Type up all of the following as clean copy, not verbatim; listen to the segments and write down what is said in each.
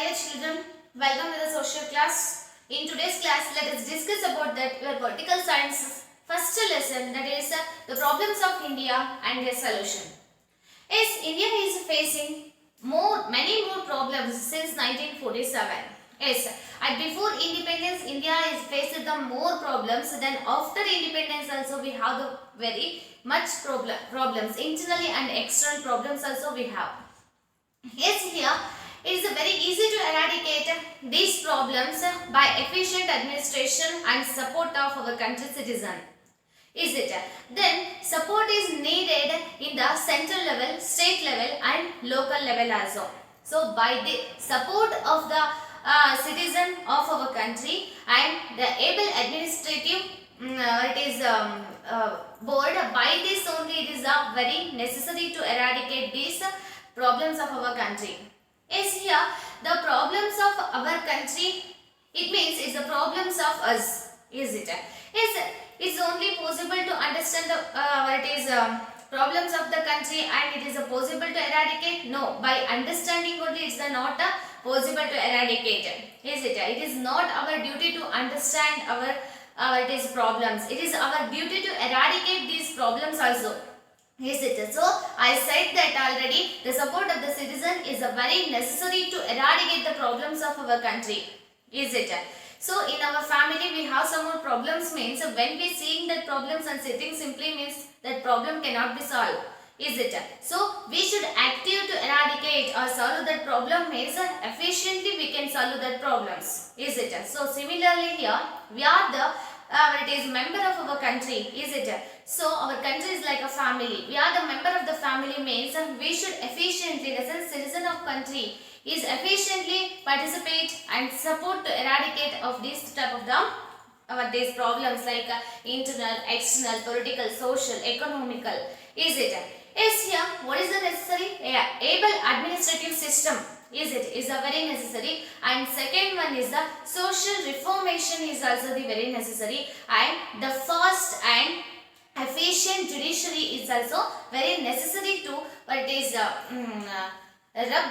dear children, welcome to the social class. In today's class, let us discuss about that your political science first lesson, that is the problems of India and their solution. Yes, India is facing many more problems since 1947. Yes, and before independence, India is faced the more problems. Then after independence, also we have the very much problems internally and external problems also we have. Yes, here it is very easy to eradicate these problems by efficient administration and support of our country citizen. Is it? Then support is needed in the central level, state level and local level also. So by the support of the citizen of our country and the able administrative board, by this only it is very necessary to eradicate these problems of our country. Is here the problems of our country, it means it's the problems of us, is it? It's only possible to understand the problems of the country and it is possible to eradicate? No, by understanding only it's not possible to eradicate, is it? It is not our duty to understand our problems. It is our duty to eradicate these problems also. Is it? So, I said that already the support of the citizen is very necessary to eradicate the problems of our country. Is it? So, in our family we have some more problems, means when we seeing that problems and sitting simply means that problem cannot be solved. Is it? So, we should active to eradicate or solve that problem, means efficiently we can solve that problems. Is it? So, similarly here we are the member of our country, is it? So our country is like a family. We are the member of the family, means we should efficiently, as a citizen of country, is efficiently participate and support to eradicate of this type of these problems like internal, external, political, social, economical. Is it? Is here what is the necessary? Able administrative system. Is it? Is a very necessary. And second one is the social reformation is also the very necessary. And the first and efficient judiciary is also very necessary to rub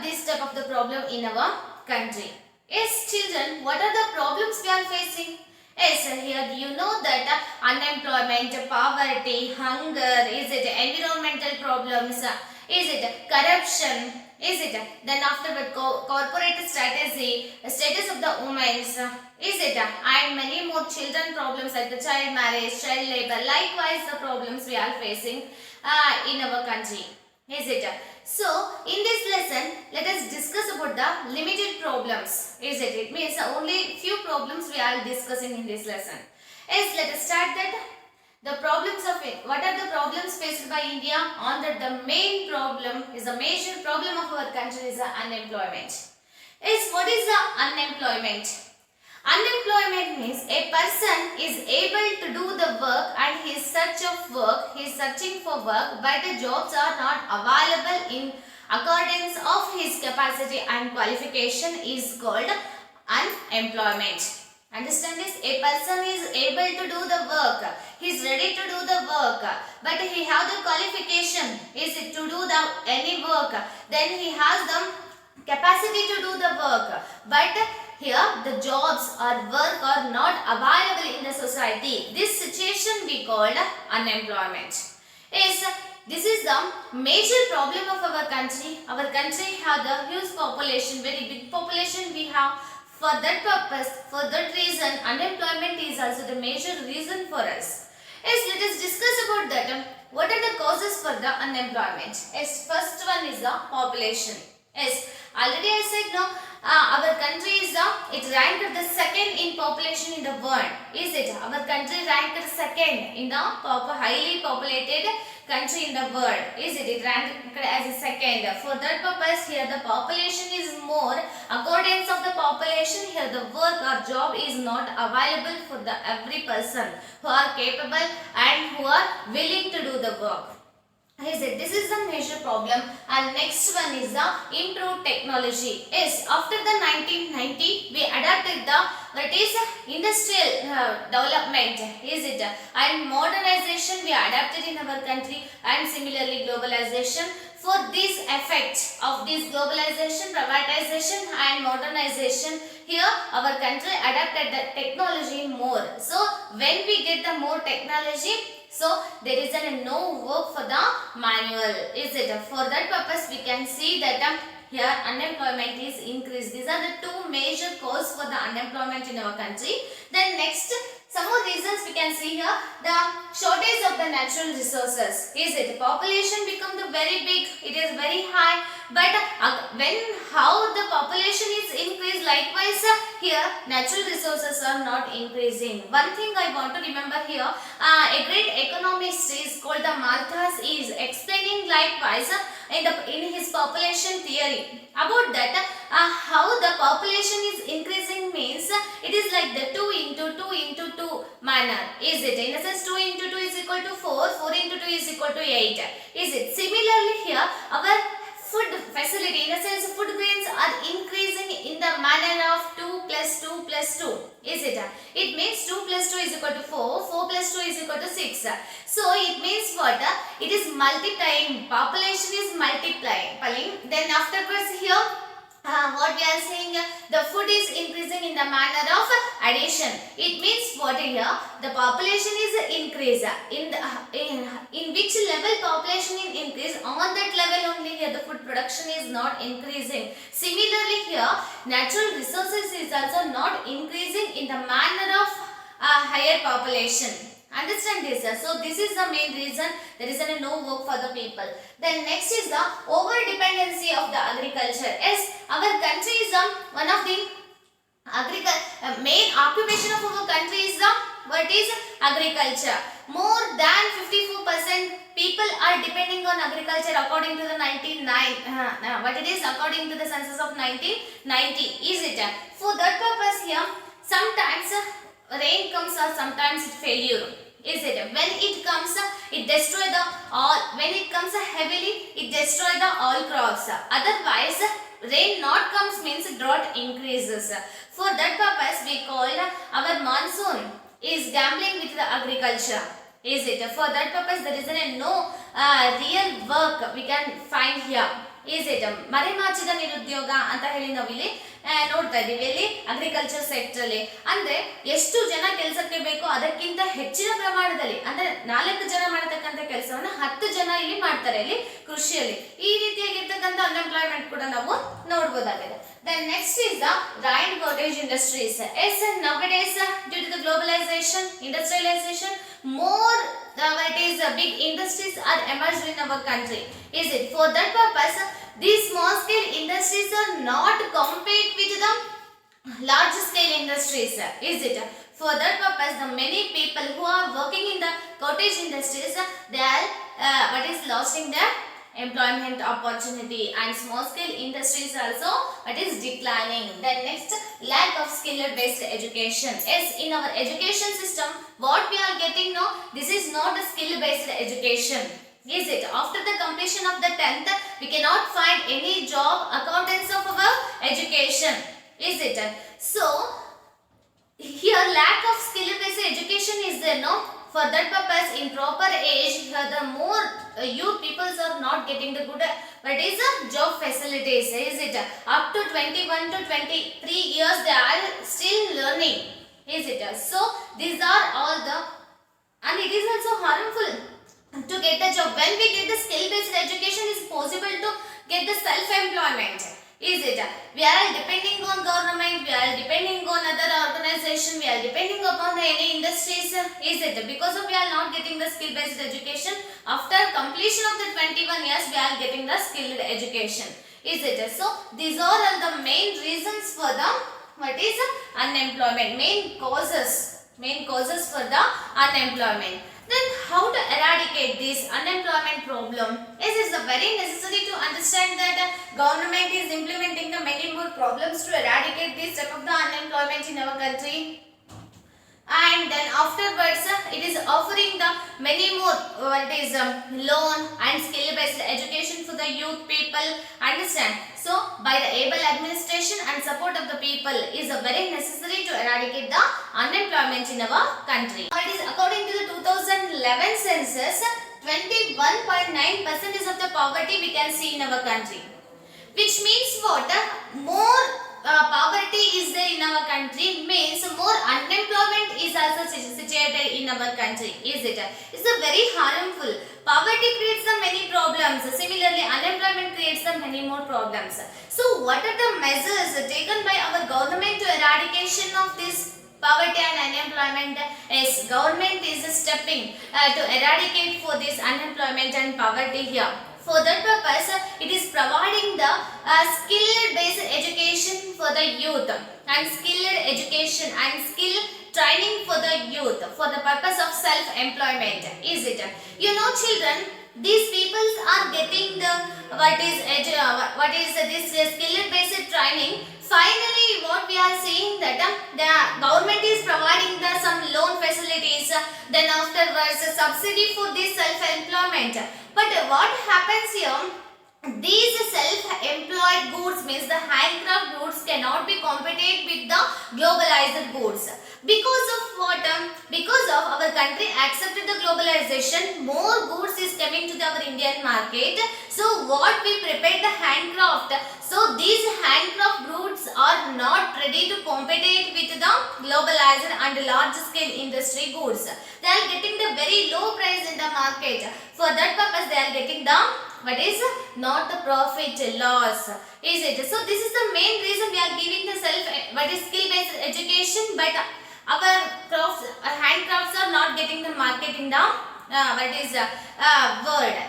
this type of the problem in our country. Yes, children, what are the problems we are facing? Yes, here you know that unemployment, poverty, hunger, is it? Environmental problems, is it? Corruption, is it? Then afterward corporate strategy, status of the women, is it? And many more children problems like the child marriage, child labor, likewise the problems we are facing in our country. Is it? So, in this lesson, let us discuss about the limited problems. Is it? It means only few problems we are discussing in this lesson. Yes, let us start that. The problems of it. What are the problems faced by India? On that the main problem is the major problem of our country is the unemployment. Yes, what is the unemployment? Unemployment means a person is able to do the work and he is searching for work, but the jobs are not available in accordance of his capacity and qualification is called unemployment. Understand this? A person is able to do the work, he is ready to do the work, but he have the qualification is it to do the any work, then he has the capacity to do the work, but here the jobs or work are not available in the society. This situation we called unemployment. This is the major problem of our country. Our country have the huge population, very big population we have. For that purpose, for that reason, unemployment is also the major reason for us. Let us discuss about that. What are the causes for the unemployment? First one is the population. Already I said no. Our country is it ranked the second in population in the world. Is it? Our country ranked second in the highly populated country in the world. Is it? It ranked as a second. For that purpose, here the population is more. Accordance of the population, here the work or job is not available for the every person who are capable and who are willing to do the work. This is the major problem. And next one is the improved technology. After the 1990 we adapted the industrial development, is it? And modernization we adapted in our country, and similarly globalization. for these effects of this globalization, privatization and modernization, here our country adapted the technology more. So when we get the more technology, so there is no work for the manual, is it? For that purpose we can see that here unemployment is increased. These are the two major causes for the unemployment in our country. Then next, some more reasons we can see here. The shortage of the natural resources, is it? Population become the very big, it is very high, but when how the population is increased, likewise here natural resources are not increasing. One thing I want to remember here, a great economist is called the Malthus is explaining likewise in his population theory about that how the population is increasing means it is like the 2 into 2 into 2 manner, is it? In a sense 2 into 2 is equal to 4, 4 into 2 is equal to 8, is it? Similarly here our food facility, in a sense food grains are increasing in the manner of 2 plus 2 plus 2, is it? It means 2 plus 2 is equal to 4, 4 plus 2 is equal to 6. So it means what? It is multiplying, population is multiplying. Then afterwards here what we are saying, the food is increasing in the manner of addition. It means what here? The population is increase. In which level population is increase, on that level only here the food production is not increasing. Similarly here natural resources is also not increasing in the manner of higher population. Understand this? So this is the main reason there is no work for the people. Then next is the over dependency of the agriculture. Yes, our country is one of the main occupation of our country is the what is agriculture. More than 54% people are depending on agriculture according to the what it is according to the census of 1990. Is it? For that purpose here sometimes rain comes or sometimes it failure. Is it? When it comes, it destroy the all. When it comes heavily, it destroy the all crops. Otherwise, rain not comes means drought increases. For that purpose, we call our monsoon is gambling with the agriculture. Is it? For that purpose, there is no real work we can find here. Is it? ಮರೆಮಾಚಿದ ನಿರುದ್ಯೋಗ ಅಂತ ಹೇಳಿ ನಾವು ಇಲ್ಲಿ ನೋಡ್ತಾ ಇದೀವಿ ಇಲ್ಲಿ agriculture sector ಅಲ್ಲಿ. ಅಂದ್ರೆ ಎಷ್ಟು ಜನ ಕೆಲಸಕ್ಕೆ ಬೇಕು ಅದಕ್ಕಿಂತ ಹೆಚ್ಚಿನ ಪ್ರಮಾಣದಲ್ಲಿ, ಅಂದ್ರೆ 4 ಜನ ಮಾಡತಕ್ಕಂತ ಕೆಲಸವನ್ನ 10 ಜನ ಇಲ್ಲಿ ಮಾಡ್ತಾರೆ ಇಲ್ಲಿ ಕೃಷಿಯಲ್ಲಿ. ಈ ರೀತಿಯಾಗಿರ್ತಕ್ಕಂಥ ಅನ್ಎಂಪ್ಲಾಯ್ಮೆಂಟ್ ಕೂಡ ನಾವು ನೋಡಬಹುದಾಗಿದೆ. Then next is the dye and cottage industries. Yes, nowadays due to the globalization, industrialization, more big industries are emerged in our country. Is it? For that purpose, these small scale industries are not compete with the large scale industries. Is it? For that purpose, the many people who are working in the cottage industries, they are what is losing their employment opportunity, and small scale industries also it is declining. Then next, lack of skill based education. Yes, in our education system what we are getting now, this is not a skill based education. Is it? After the completion of the 10th we cannot find any job accordance of our education. Is it? So here lack of skill based education is there, no? For that purpose, in proper age, the more youth peoples are not getting the good but is job facilities. Is it? Up to 21 to 23 years they are still learning. Is it? So these are all the, and it is also harmful to get the job. When we get the skill based education, is possible to get the self employment. Is it? We are depending on government, we are depending on other organization, we are depending upon any industries. Is it? Because we are not getting the skill based education. After completion of the 21 years we are getting the skilled education. Is it? So these are all the main reasons for the what is unemployment, main causes for the unemployment. Then how to eradicate this unemployment problem? It is very necessary to understand that government is implementing the many more problems to eradicate this type of the unemployment in our country. And then afterwards it is offering the many more what is loan and skill based education for the youth people. Understand? So by the able administration and support of the people is very necessary to eradicate the unemployment in our country. It is according to the 2011 census, 21.9% of the poverty we can see in our country. Which means what? More poverty is there in our country means more unemployment is also situated in our country, is it? It's a very harmful. Poverty creates the many problems. Similarly, unemployment creates the many more problems. So what are the measures taken by our government to eradication of this poverty and unemployment? Yes, government is stepping to eradicate for this unemployment and poverty here. For that purpose, it is providing the skill-based education for the youth and skilled education and skill training for the youth for the purpose of self-employment. Is it? You know, children, these people are getting the what is this skill-based training. Finally, what we are seeing that the government is providing the some loan facilities, then afterwards subsidy for this self-employment. But what happens here? These self-employed goods means the handcraft goods cannot be competed with the globalized goods. Because of what? Because of our country accepted the globalization, more goods is coming to our Indian market. So what we prepare the handcraft. So these handcraft goods are not ready to compete with the globalized and large scale industry goods. They are getting the very low price in the market. For that purpose, they are getting the what is not the profit loss, is it? So this is the main reason we are giving the skill based education, but our crafts, handcrafts are not getting the market in the world,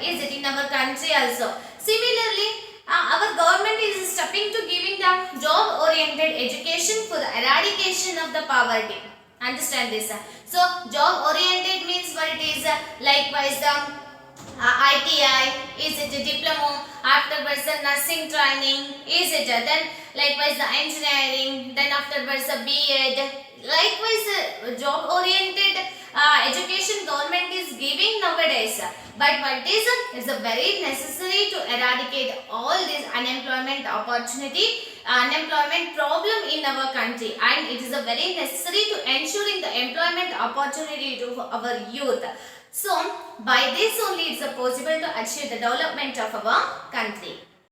is it, in our country also. Similarly, our government is stepping to giving the job oriented education for the eradication of the poverty. Understand this? So job oriented means what it is? Likewise the ITI, is it a diploma, afterwards the nursing training, is it? Then likewise the engineering, then afterwards the B.Ed. Likewise job oriented education government is giving nowadays. But what is it? It's a very necessary to eradicate all this unemployment problem in our country, and it is a very necessary to ensuring the employment opportunity to our youth. So by this only it's possible to achieve the development of our country.